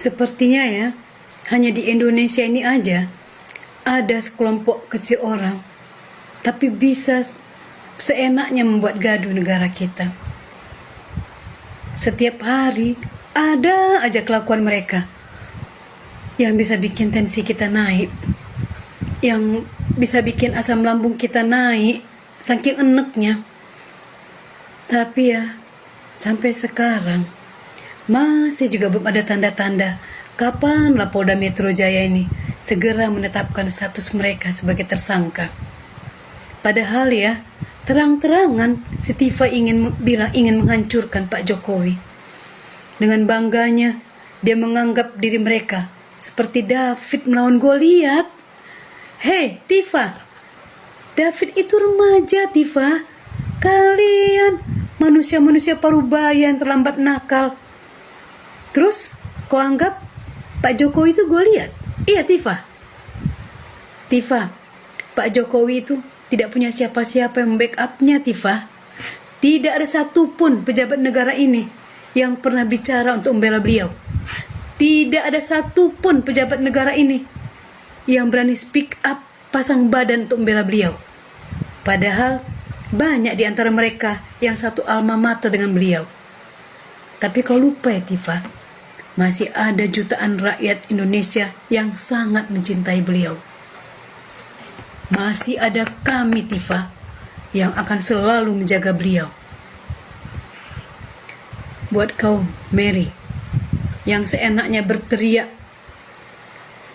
Sepertinya ya, hanya di Indonesia ini aja ada sekelompok kecil orang, tapi bisa seenaknya membuat gaduh negara kita. Setiap hari ada aja kelakuan mereka yang bisa bikin tensi kita naik, yang bisa bikin asam lambung kita naik saking eneknya. Tapi ya, sampai sekarang masih juga belum ada tanda-tanda kapanlah Polda Metro Jaya ini segera menetapkan status mereka sebagai tersangka. Padahal ya, terang-terangan si Tifa ingin menghancurkan Pak Jokowi. Dengan bangganya dia menganggap diri mereka seperti David melawan Goliat. Hei Tifa, David itu remaja Tifa. Kalian manusia-manusia parubaya yang terlambat nakal. Terus kau anggap Pak Jokowi itu Goliat? Iya Tifa. Tifa, Pak Jokowi itu tidak punya siapa-siapa yang membackup-nya Tifa. Tidak ada satupun pejabat negara ini yang pernah bicara untuk membela beliau. Tidak ada satupun pejabat negara ini yang berani speak up, pasang badan untuk membela beliau. Padahal banyak di antara mereka yang satu alma mater dengan beliau. Tapi kau lupa ya Tifa, masih ada jutaan rakyat Indonesia yang sangat mencintai beliau. Masih ada kami Tifa yang akan selalu menjaga beliau. Buat kau Mary yang seenaknya berteriak,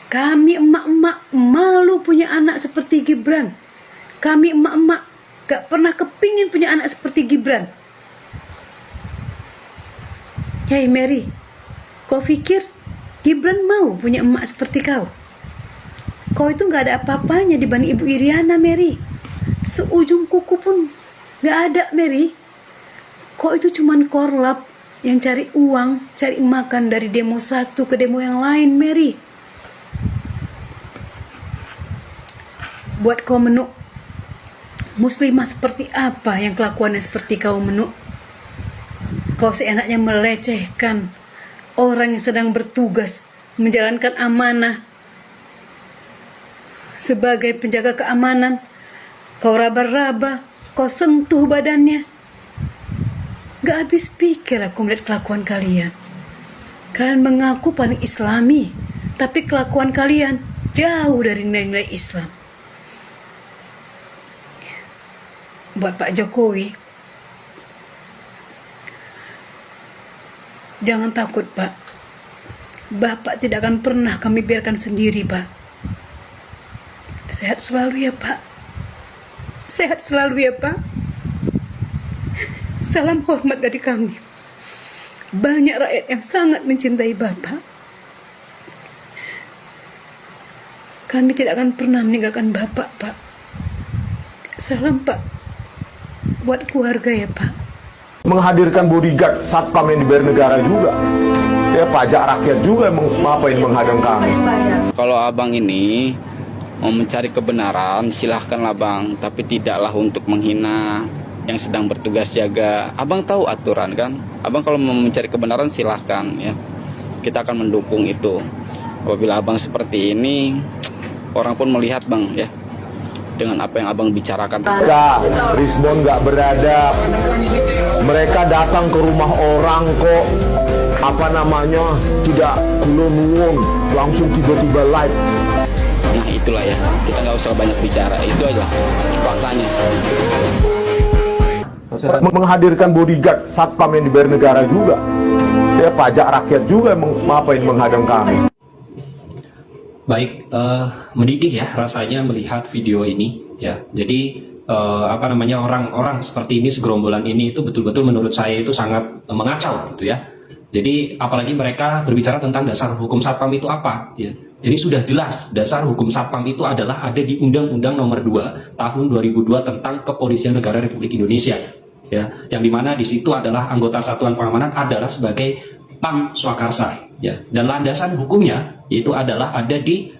kami emak-emak malu punya anak seperti Gibran. Kami emak-emak gak pernah kepingin punya anak seperti Gibran. Hei Mary, kau pikir Gibran mau punya emak seperti kau? Kau itu gak ada apa-apanya dibanding Ibu Iriana Mary. Seujung kuku pun gak ada Mary. Kau itu cuman korlap yang cari uang, cari makan dari demo satu ke demo yang lain Mary. Buat kau Menuk, muslimah seperti apa yang kelakuannya seperti kau Menuk? Kau seenaknya melecehkan orang yang sedang bertugas menjalankan amanah sebagai penjaga keamanan. Kau raba-raba, kau sentuh badannya. Gak habis pikir aku melihat kelakuan kalian. Kalian mengaku paling islami, tapi kelakuan kalian jauh dari nilai-nilai Islam. Buat Pak Jokowi, jangan takut Pak. Bapak tidak akan pernah kami biarkan sendiri Pak. Sehat selalu ya Pak. Sehat selalu ya Pak. Salam hormat dari kami. Banyak rakyat yang sangat mencintai Bapak. Kami tidak akan pernah meninggalkan Bapak Pak. Salam Pak buat keluarga ya Pak. Menghadirkan bodyguard satpam yang dibayar negara juga. Ya pajak rakyat juga yang menghadang kami. Kalau abang ini mau mencari kebenaran, silahkanlah bang, tapi tidaklah untuk menghina yang sedang bertugas jaga. Abang tahu aturan kan? Abang kalau mau mencari kebenaran silahkan ya. Kita akan mendukung itu. Apabila abang seperti ini, orang pun melihat bang ya, dengan apa yang abang bicarakan. Kak, Rismon gak beradab. Mereka datang ke rumah orang kok, tidak kulon-won, langsung tiba-tiba live. Nah itulah ya, kita nggak usah banyak bicara, itu aja faktanya. Menghadirkan bodyguard satpam yang dibayar negara juga. Ya pajak rakyat juga yang menghadang kami. Baik, mendidih ya rasanya melihat video ini ya. Jadi orang-orang seperti ini, segerombolan ini itu betul-betul menurut saya itu sangat mengacau gitu ya. Jadi apalagi mereka berbicara tentang dasar hukum satpam itu apa ya. Jadi sudah jelas dasar hukum satpam itu adalah ada di Undang-Undang Nomor 2 Tahun 2002 tentang Kepolisian Negara Republik Indonesia ya. Yang dimana di situ adalah anggota Satuan Pengamanan adalah sebagai Pam Swakarsa ya. Dan landasan hukumnya itu adalah ada di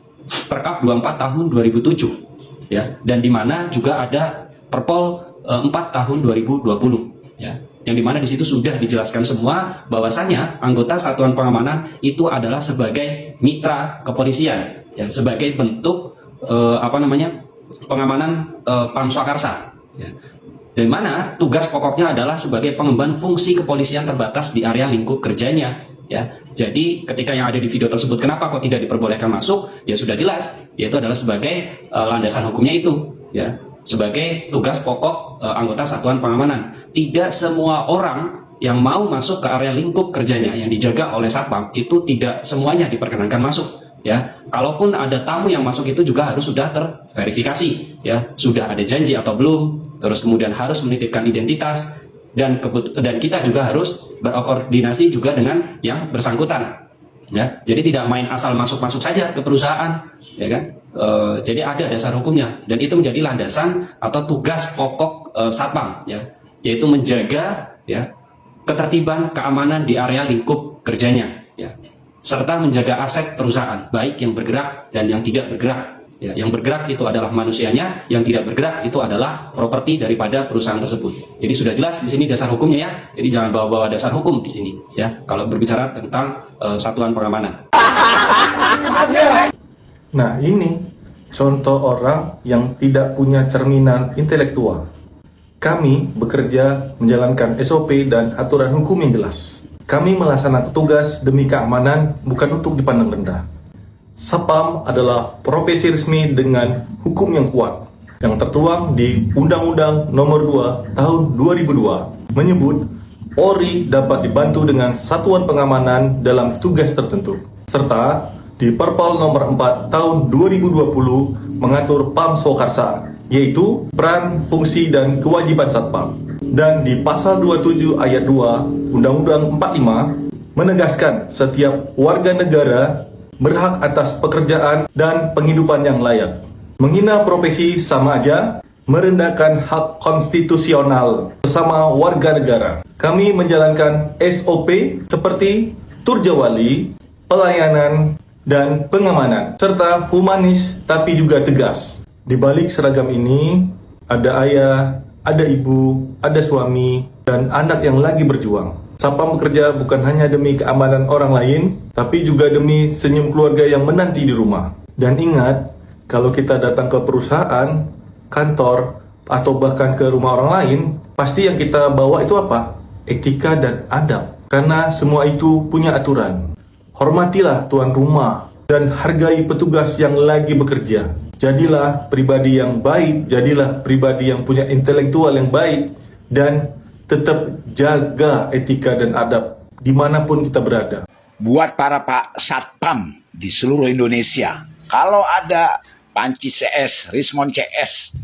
Perkap 24 tahun 2007 ya. Dan dimana juga ada Perpol 4 tahun 2020 ya. yang dimana di situ sudah dijelaskan semua bahwasanya anggota satuan pengamanan itu adalah sebagai mitra kepolisian, ya, sebagai bentuk pengamanan Pam Swakarsa, ya. Dari mana tugas pokoknya adalah sebagai pengemban fungsi kepolisian terbatas di area lingkup kerjanya, ya. Jadi ketika yang ada di video tersebut kenapa kok tidak diperbolehkan masuk, ya sudah jelas, yaitu adalah sebagai landasan hukumnya itu, ya, sebagai tugas pokok anggota satuan pengamanan. Tidak semua orang yang mau masuk ke area lingkup kerjanya yang dijaga oleh satpam itu tidak semuanya diperkenankan masuk, ya. Kalaupun ada tamu yang masuk itu juga harus sudah terverifikasi, ya, sudah ada janji atau belum, terus kemudian harus menitipkan identitas, dan kita juga harus berkoordinasi juga dengan yang bersangkutan, ya. Jadi tidak main asal masuk-masuk saja ke perusahaan, ya kan. Jadi ada dasar hukumnya, dan itu menjadi landasan atau tugas pokok satpam, ya, yaitu menjaga, ya, ketertiban keamanan di area lingkup kerjanya, ya, serta menjaga aset perusahaan, baik yang bergerak dan yang tidak bergerak. Ya, yang bergerak itu adalah manusianya, yang tidak bergerak itu adalah properti daripada perusahaan tersebut. Jadi sudah jelas di sini dasar hukumnya, ya. Jadi jangan bawa-bawa dasar hukum di sini, ya. Kalau berbicara tentang satuan pengamanan. Nah, ini contoh orang yang tidak punya cerminan intelektual. Kami bekerja menjalankan SOP dan aturan hukum yang jelas. Kami melaksanakan tugas demi keamanan, bukan untuk dipandang rendah. Satpam adalah profesi resmi dengan hukum yang kuat, yang tertuang di Undang-Undang Nomor 2 Tahun 2002 menyebut Polri dapat dibantu dengan satuan pengamanan dalam tugas tertentu, serta di Perpol Nomor 4 Tahun 2020 mengatur Pam Swakarsa, yaitu peran, fungsi, dan kewajiban satpam. Dan di Pasal 27 Ayat 2 Undang-Undang 45 menegaskan setiap warga negara berhak atas pekerjaan dan penghidupan yang layak. Menghina profesi sama aja merendahkan hak konstitusional sesama warga negara. Kami menjalankan SOP seperti turjawali, pelayanan, dan pengamanan, serta humanis tapi juga tegas. Di balik seragam ini, ada ayah, ada ibu, ada suami, dan anak yang lagi berjuang. Satpam bekerja bukan hanya demi keamanan orang lain, tapi juga demi senyum keluarga yang menanti di rumah. Dan ingat, kalau kita datang ke perusahaan, kantor, atau bahkan ke rumah orang lain, pasti yang kita bawa itu apa? Etika dan adab. Karena semua itu punya aturan. Hormatilah tuan rumah dan hargai petugas yang lagi bekerja. Jadilah pribadi yang baik, jadilah pribadi yang punya intelektual yang baik, dan tetap jaga etika dan adab dimanapun kita berada. Buat para Pak Satpam di seluruh Indonesia, kalau ada Panci CS, Rismon CS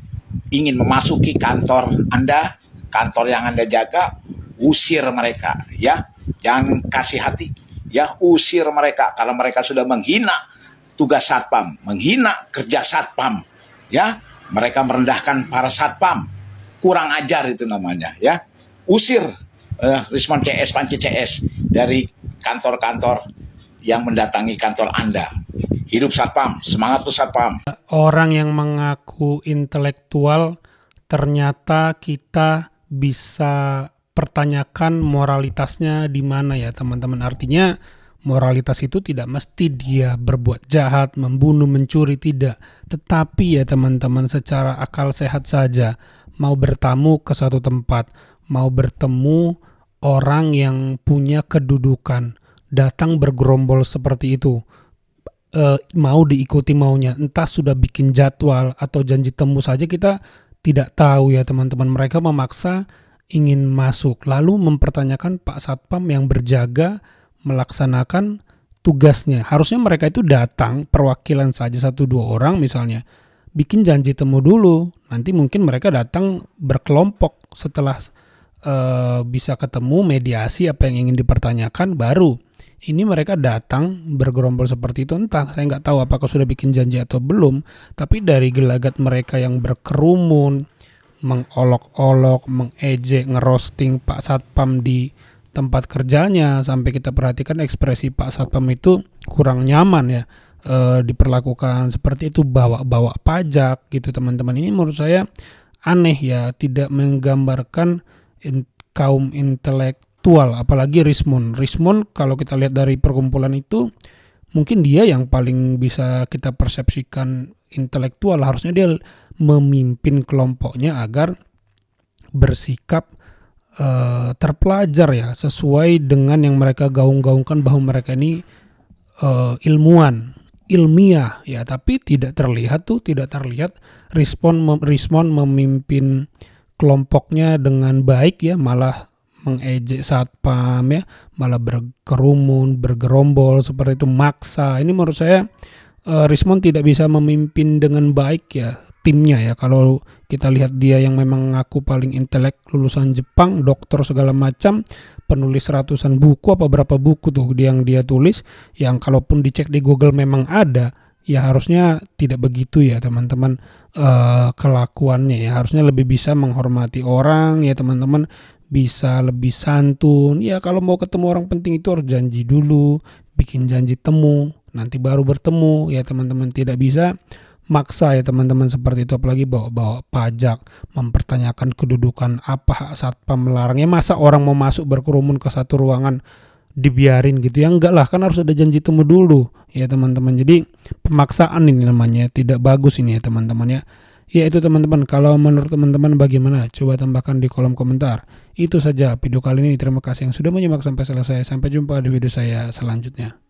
ingin memasuki kantor Anda, kantor yang Anda jaga, usir mereka, ya. Jangan kasih hati, ya, usir mereka kalau mereka sudah menghina tugas satpam, menghina kerja satpam, ya. Mereka merendahkan para satpam, kurang ajar itu namanya, ya. Usir Rismon CS, Panci CS dari kantor-kantor yang mendatangi kantor Anda. Hidup satpam, semangat tuh satpam. Orang yang mengaku intelektual, ternyata kita bisa pertanyakan moralitasnya di mana, ya teman-teman. Artinya moralitas itu tidak mesti dia berbuat jahat, membunuh, mencuri, tidak. Tetapi ya teman-teman, secara akal sehat saja, mau bertamu ke suatu tempat, mau bertemu orang yang punya kedudukan, datang bergerombol seperti itu, mau diikuti maunya, entah sudah bikin jadwal atau janji temu saja kita tidak tahu ya teman-teman. Mereka memaksa ingin masuk, lalu mempertanyakan Pak Satpam yang berjaga melaksanakan tugasnya. Harusnya mereka itu datang perwakilan saja 1-2 orang misalnya, bikin janji temu dulu, nanti mungkin mereka datang berkelompok setelah bisa ketemu, mediasi apa yang ingin dipertanyakan, baru ini mereka datang bergerombol seperti itu. Entah, saya nggak tahu apakah sudah bikin janji atau belum, tapi dari gelagat mereka yang berkerumun, mengolok-olok, mengejek, ngerosting Pak Satpam di tempat kerjanya, sampai kita perhatikan ekspresi Pak Satpam itu kurang nyaman ya, diperlakukan seperti itu, bawa-bawa pajak gitu teman-teman. Ini menurut saya aneh ya, tidak menggambarkan kaum intelektual, apalagi Rismond. Rismond kalau kita lihat dari perkumpulan itu, mungkin dia yang paling bisa kita persepsikan intelektual. Harusnya dia memimpin kelompoknya agar bersikap terpelajar ya, sesuai dengan yang mereka gaung-gaungkan bahwa mereka ini ilmuwan, ilmiah ya, tapi tidak terlihat Rismond memimpin kelompoknya dengan baik ya, malah mengejek satpam ya, malah berkerumun, bergerombol seperti itu, maksa. Ini menurut saya Rismond tidak bisa memimpin dengan baik ya timnya ya. Kalau kita lihat dia yang memang ngaku paling intelek, lulusan Jepang, dokter segala macam, penulis ratusan buku, apa berapa buku tuh yang dia tulis, yang kalaupun dicek di Google memang ada, ya harusnya tidak begitu ya teman-teman kelakuannya ya. Harusnya lebih bisa menghormati orang ya teman-teman, bisa lebih santun ya. Kalau mau ketemu orang penting itu harus janji dulu, bikin janji temu, nanti baru bertemu ya teman-teman. Tidak bisa maksa ya teman-teman seperti itu, apalagi bawa-bawa pajak, mempertanyakan kedudukan, apa hak satpam melarangnya. Masa orang mau masuk berkerumun ke satu ruangan dibiarin gitu ya? Enggak lah, kan harus ada janji temu dulu ya teman-teman. Jadi pemaksaan ini namanya, tidak bagus ini ya teman-teman ya. Ya itu teman-teman, kalau menurut teman-teman bagaimana? Coba tambahkan di kolom komentar. Itu saja video kali ini, terima kasih yang sudah menyimak sampai selesai. Sampai jumpa di video saya selanjutnya.